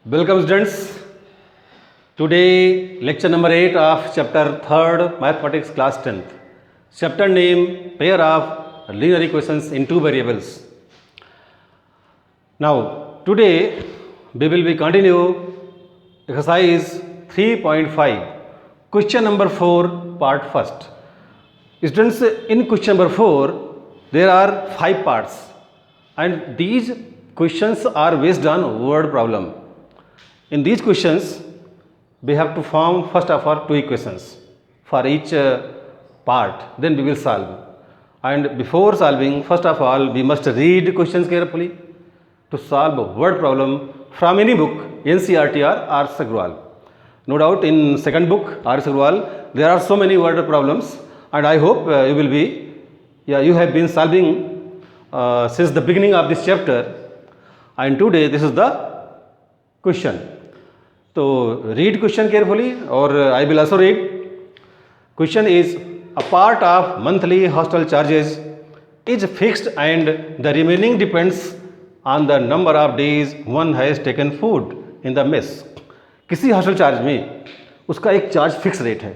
Welcome students. Today lecture number 8 of chapter 3rd mathematics class 10th. Chapter name pair of linear equations in two variables. Now today we will be continue exercise 3.5 question number 4 part first. Students, in question number 4 there are 5 parts and these questions are based on word problem. In these questions, we have to form first of all two equations for each part, then we will solve. And before solving, first of all, we must read questions carefully to solve a word problem from any book, NCERT or R. Sagrawal. No doubt in second book, R. Sagrawal, there are so many word problems, and I hope you have been solving since the beginning of this chapter, and today this is the question. So read question carefully, or I will also read. Question is, a part of monthly hostel charges is fixed and the remaining depends on the number of days one has taken food in the mess. किसी hostel charge में उसका एक charge fix rate है.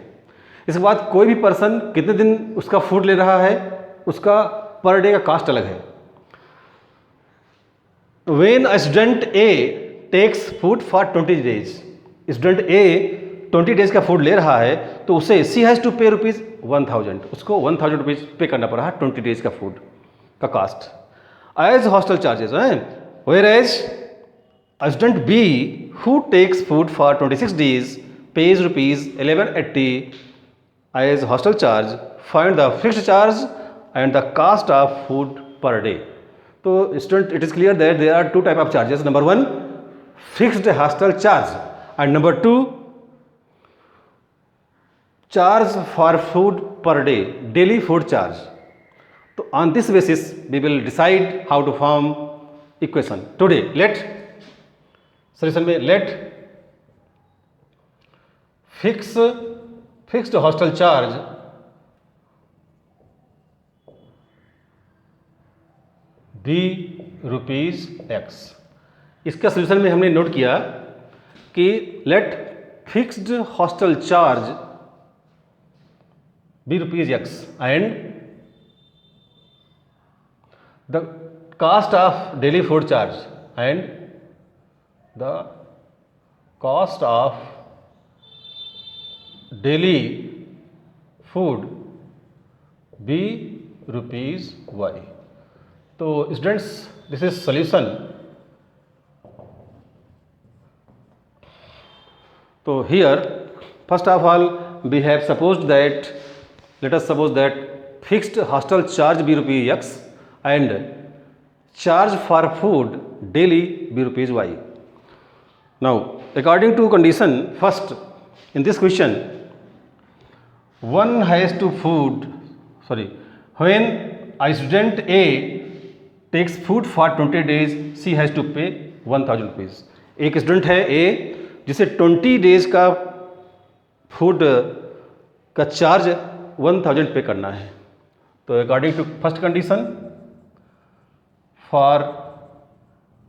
इसके बाद कोई भी person कितने दिन उसका फूड ले रहा है, उसका पर डे का कास्ट अलग है. When a student A takes food for 20 days, student A 20 days का फूड ले रहा है तो उसे सी हैज़ टू पे रुपीज़ 1000, उसको 1000 रुपीज़ पे करना पड़ा 20 डेज का फूड का कास्ट एज हॉस्टल चार्जेस हैं. Whereas student B who takes food for 26 days pays rupees 1180 as hostel charge. Find the fixed charge and the cost of food per day. तो student, it is clear that there are two type of charges. Number 1, fixed hostel charge, and number 2, charge for food per day, daily food charge. So on this basis we will decide how to form equation. Today let solution में let fixed hostel charge be rupees x. इसका solution में हमने note किया कि let fixed hostel charge be rupees x and the cost of daily food charge and the cost of daily food be rupees y. तो students, this is solution. So here, first of all, we have supposed that, let us suppose that fixed hostel charge be rupees x and charge for food daily be rupees y. Now, according to condition, first in this question, when a student A takes food for 20 days, she has to pay 1000 rupees. एक student है A जिसे 20 days का food का charge 1000 पे करना है. तो according to first condition for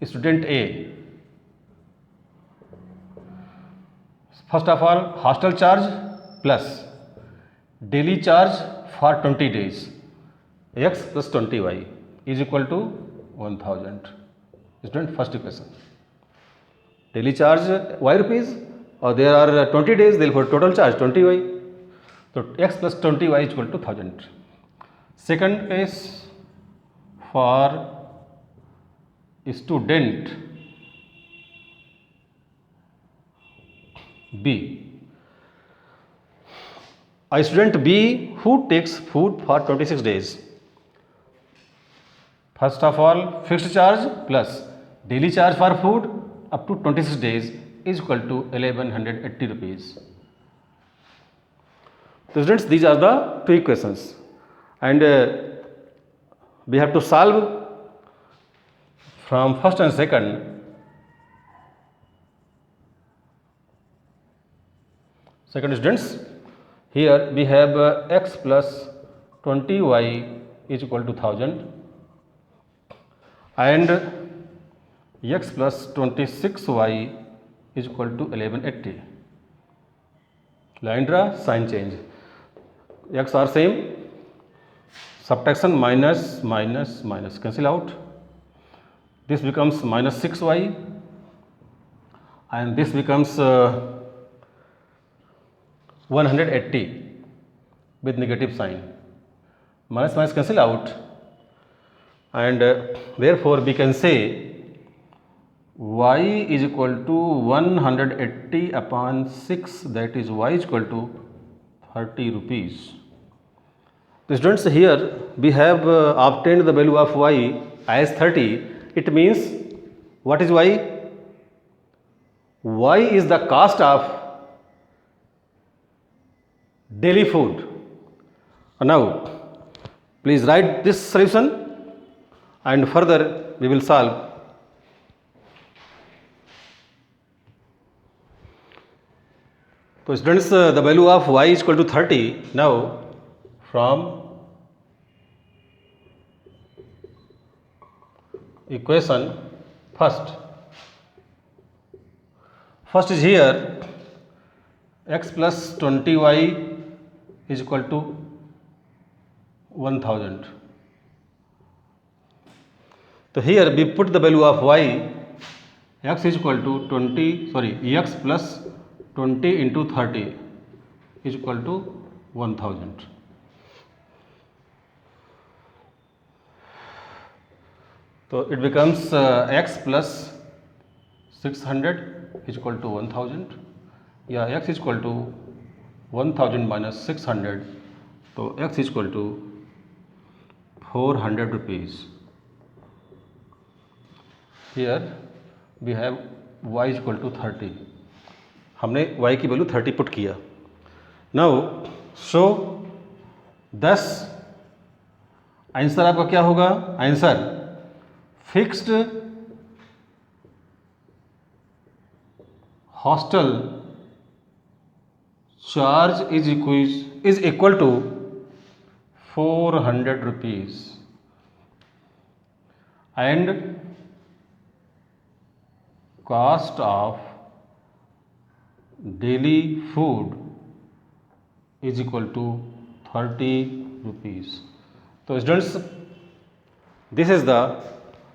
student A, first of all hostel charge plus daily charge for 20 days x plus 20y is equal to 1000. Student, first equation. Daily charge y rupees, or there are 20 days, therefore total charge 20y. So x plus 20y is equal to 1000. Second case for student B. A student B who takes food for 26 days. First of all, fixed charge plus daily charge for food up to 26 days is equal to 1180 rupees. So students, these are the two equations and we have to solve from first and second. Second students, here we have x plus 20y is equal to 1000 and x plus 26y is equal to 1180. Line draw, sign change. X are same. Subtraction minus minus minus cancel out. This becomes minus 6y and this becomes 180 with negative sign. Minus minus cancel out and therefore we can say y is equal to 180 upon 6, that is y is equal to 30 rupees. So students, here we have obtained the value of y as 30. It means what is y? Y is the cost of daily food. Now please write this solution and further we will solve. So students, the value of y is equal to 30. Now from equation first is here x plus 20y is equal to 1000. So here we put the value of y, x is equal to x plus 20 into 30 is equal to 1000. So it becomes x plus 600 is equal to 1000. Yeah, x is equal to 1000 minus 600. So x is equal to 400 rupees. Here we have y is equal to 30. हमने y की value 30 put किया. Now so 10 answer आपका क्या होगा? Answer fixed hostel charge is equal to 400 rupees and cost of daily food is equal to 30 rupees. So students, this is the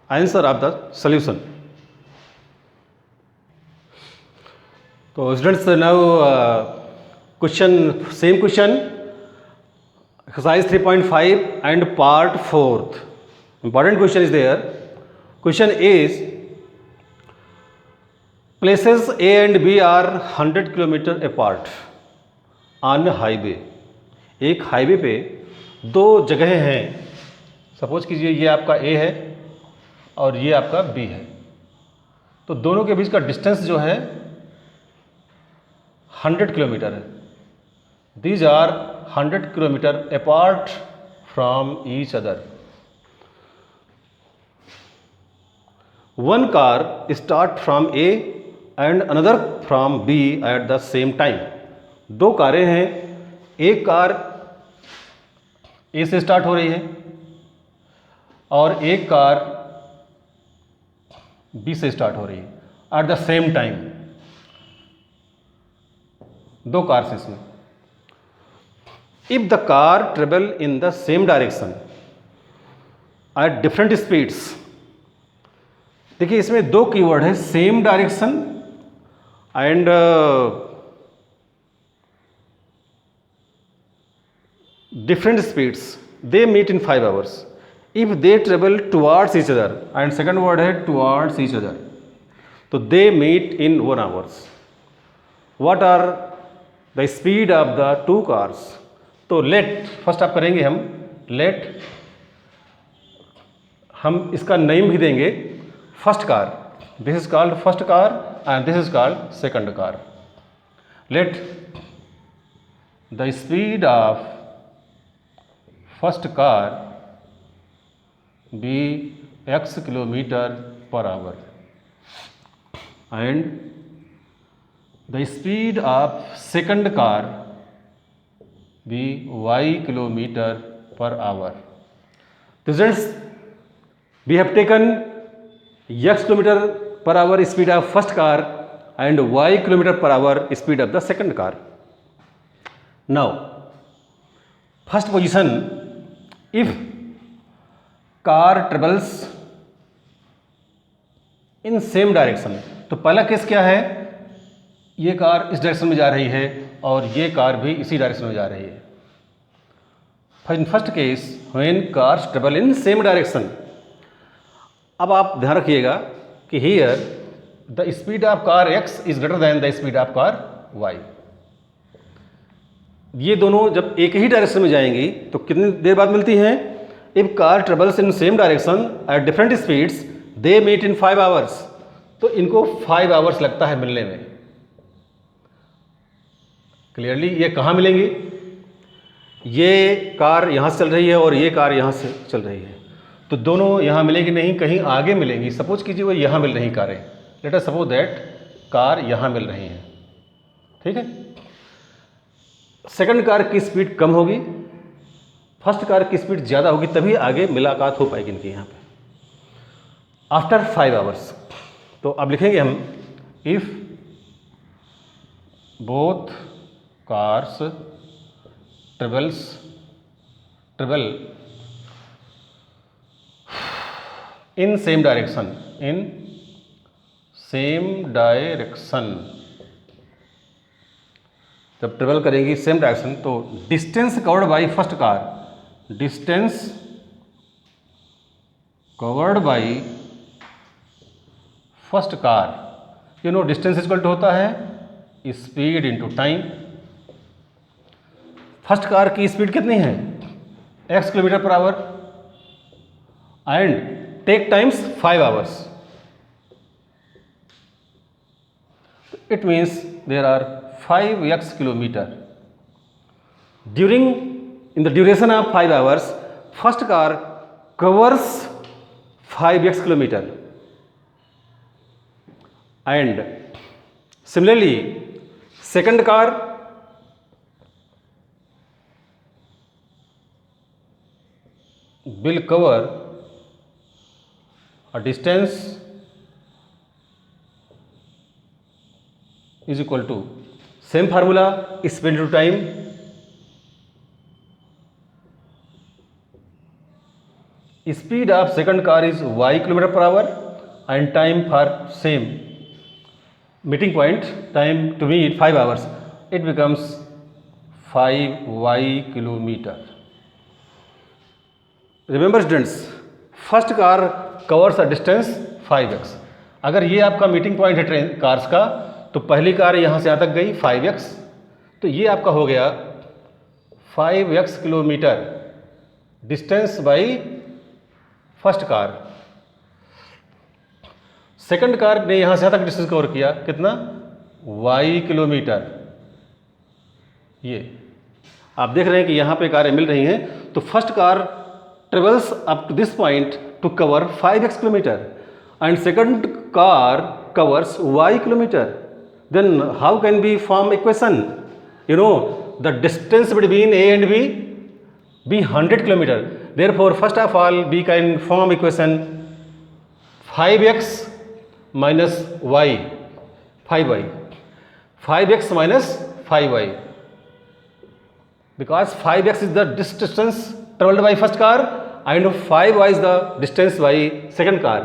answer of the solution. So students, now same question, exercise 3.5 and part 4th. Important question is there. Question is, places A and B are 100 kilometre apart on highway. एक highway पे दो जगहें हैं. Suppose कीजिए ये आपका A है और ये आपका B है. तो दोनों के बीच का डिस्टेंस जो है 100 किलोमीटर है. These are 100 kilometre apart from each other. One car start from A and another from B at the same time. दो कारें हैं, एक कार A से स्टार्ट हो रही है और एक कार B से स्टार्ट हो रही है एट द सेम टाइम. दो कार्स इसमें. If the car travel in the same direction at different speeds. देखिए इसमें दो कीवर्ड है, same direction and different speeds. They meet in 5 hours. If they travel towards each other, and second word है towards each other, तो they meet in 1 hours. What are the speed of the two cars? तो let first आप करेंगे हम let, हम इसका name भी देंगे first car. This is called first car and this is called second car. Let the speed of first car be x kilometer per hour and the speed of second car be y kilometer per hour. Results, we have taken x kilometer per hour speed of first car and y kilometer per hour speed of the second car. Now, first position, if car travels in same direction, तो पहला case क्या है, ये car इस direction में जा रही है और ये कार भी इसी डायरेक्शन में जा रही है. In first case when cars travel in same direction. अब आप ध्यान रखिएगा कि here the speed of car x is greater than the speed of car y. ये दोनों जब एक ही डायरेक्शन में जाएंगी तो कितनी देर बाद मिलती हैं? If car travels in same direction at different speeds they meet in 5 hours. तो इनको 5 आवर्स लगता है मिलने में. क्लियरली ये कहाँ मिलेंगी? ये कार यहाँ से चल रही है और ये कार यहाँ से चल रही है, तो दोनों यहाँ मिलेगी नहीं, कहीं आगे मिलेंगी. सपोज कीजिए वो यहाँ मिल रही कारें. Let us suppose that car यहाँ मिल रही हैं. ठीक है. सेकंड कार की स्पीड कम होगी, फर्स्ट कार की स्पीड ज़्यादा होगी, तभी आगे मुलाकात हो पाएगी इनकी यहाँ पे आफ्टर 5 आवर्स. तो अब लिखेंगे हम if both cars travel in same direction जब ट्रेवल करेंगी सेम डायरेक्शन तो distance covered by first car, distance covered by first car, you know distance equal to होता है speed into time. First car की स्पीड कितनी है? x kilometre per hour and take times 5 hours. It means there are 5x kilometer. In the duration of 5 hours, first car covers 5x kilometer. And similarly, second car will cover a distance is equal to same formula, speed to time. Speed of second car is y kilometer per hour and time for same meeting point, time to meet 5 hours. It becomes 5y kilometer. Remember students, first car covers a distance 5x. अगर ये आपका meeting point है train cars का, तो पहली car यहाँ से यहाँ तक गई 5x, तो ये आपका हो गया 5x kilometre distance by first car. Second car ने यहाँ से यहाँ तक डिस्टेंस कवर किया, कितना? y kilometre. ये आप देख रहे हैं कि यहाँ पे कारें मिल रही हैं, तो first car travels up to this point to cover 5x kilometre and second car covers y kilometer. Then how can we form equation? You know the distance between A and B be 100 kilometer. Therefore first of all we can form equation 5x minus y, 5y, 5x minus 5y, because 5x is the distance traveled by first car and 5y is the distance by second car.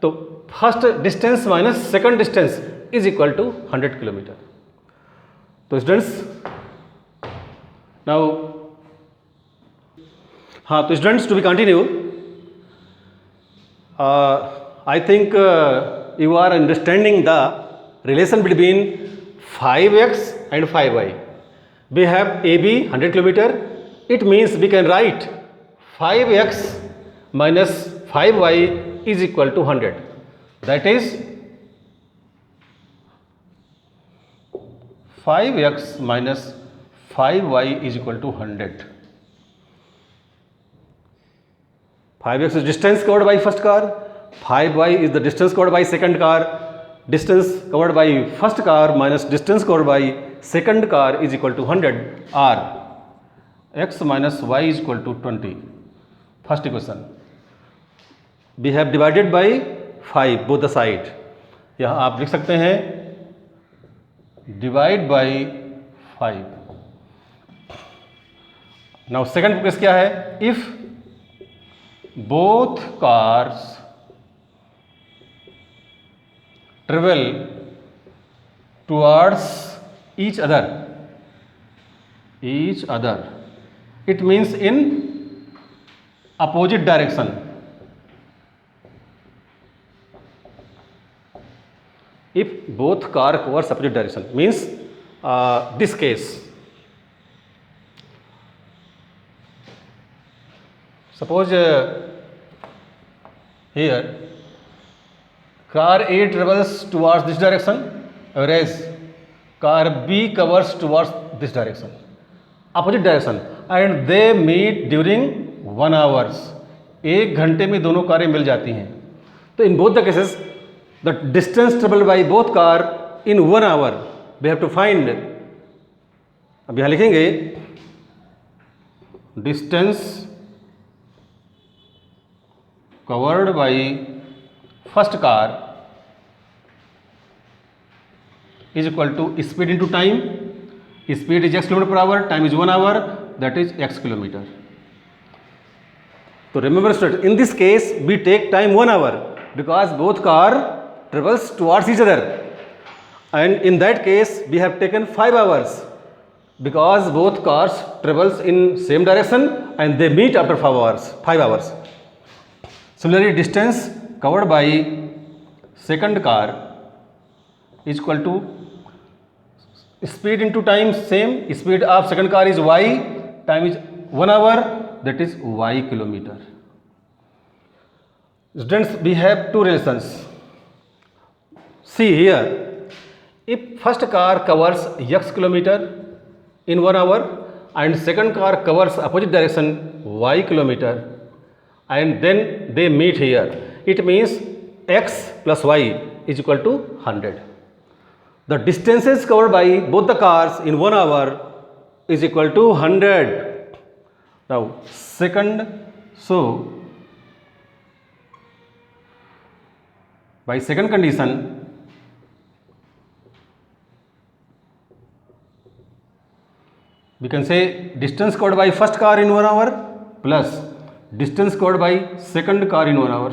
तो first distance minus second distance is equal to 100 kilometre. तो students now हाँ, तो students to be continue, I think you are understanding the relation between 5x and 5y. We have AB 100 kilometer. It means we can write 5x minus 5y is equal to 100. That is 5x minus 5y is equal to 100. 5x is distance covered by first car, 5y is the distance covered by second car. Distance covered by first car minus distance covered by second car is equal to 100, or x minus y is equal to 20. First equation. We have divided by 5 both the side. यहाँ आप लिख सकते हैं divide by 5. Now second case क्या है? If both cars travel towards each other, it means in opposite direction. If both car covers opposite direction means this case, suppose here car A travels towards this direction, whereas car B covers towards this direction, opposite direction, and they meet during 1 hour. 1 घंटे में दोनों कारें मिल जाती हैं. तो in both the cases the distance traveled by both car in 1 hour we have to find. अब यहाँ लिखेंगे distance covered by first car is equal to speed into time. Speed is x kilometer per hour, time is 1 hour, that is x kilometer. So remember students, in this case we take time 1 hour because both car travels towards each other, and in that case we have taken 5 hours because both cars travels in same direction and they meet after 5 hours. Similarly, distance covered by second car is equal to speed into time. Same speed of second car is y, time is 1 hour, that is y kilometer. Students, we have two relations. See here, if first car covers x kilometer in 1 hour and second car covers opposite direction y kilometer, and then they meet here, it means x plus y is equal to 100. The distances covered by both the cars in 1 hour is equal to 100. Now second, so by second condition, we can say distance covered by first car in 1 hour plus distance covered by second car in 1 hour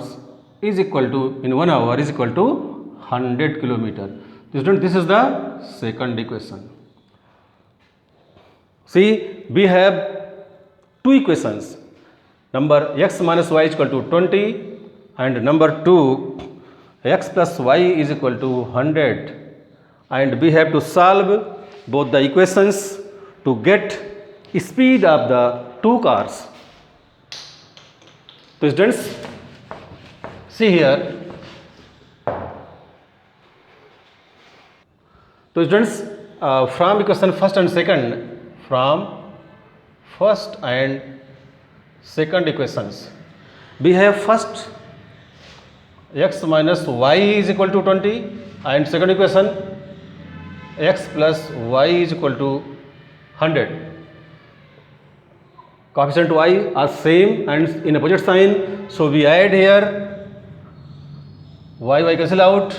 is equal to, in 1 hour is equal to 100 kilometer. Student, this is the second equation. See, we have two equations. Number x minus y is equal to 20 and number 2 x plus y is equal to 100, and we have to solve both the equations to get speed of the two cars. So students, see here. So students, from equation first and second equations, we have first x minus y is equal to 20 and second equation x plus y is equal to 100. Coefficient y are same and in opposite sign, so we add here y cancel out,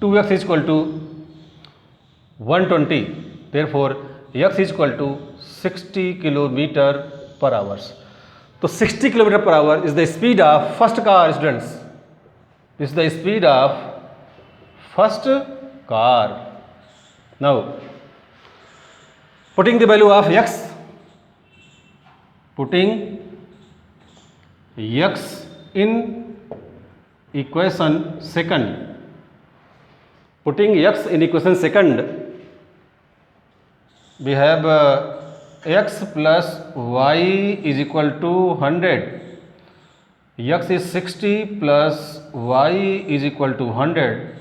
2x is equal to 120, therefore x is equal to 60 kilometer per hour. So 60 kilometer per hour is the speed of first car. Students, this is the speed of first car. Now putting the value of x, putting x in equation second, we have x plus y is equal to 100. X is 60 plus y is equal to 100.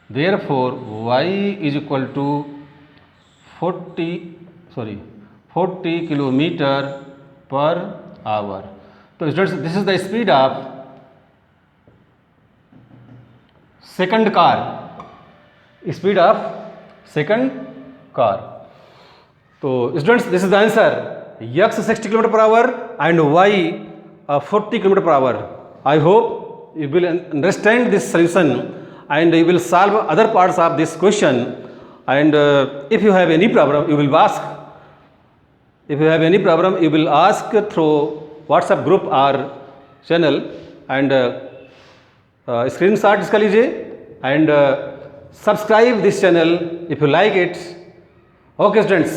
Therefore, y is equal to 40 kilometer per hour. So students, this is the speed of second car. Speed of second car. So students, this is the answer. X 60 km per hour and y 40 km per hour. I hope you will understand this solution and you will solve other parts of this question. and if you have any problem you will ask. If you have any problem you will ask through WhatsApp group or channel, and screenshot इसका लीजिए and subscribe this channel if you like it. Okay students.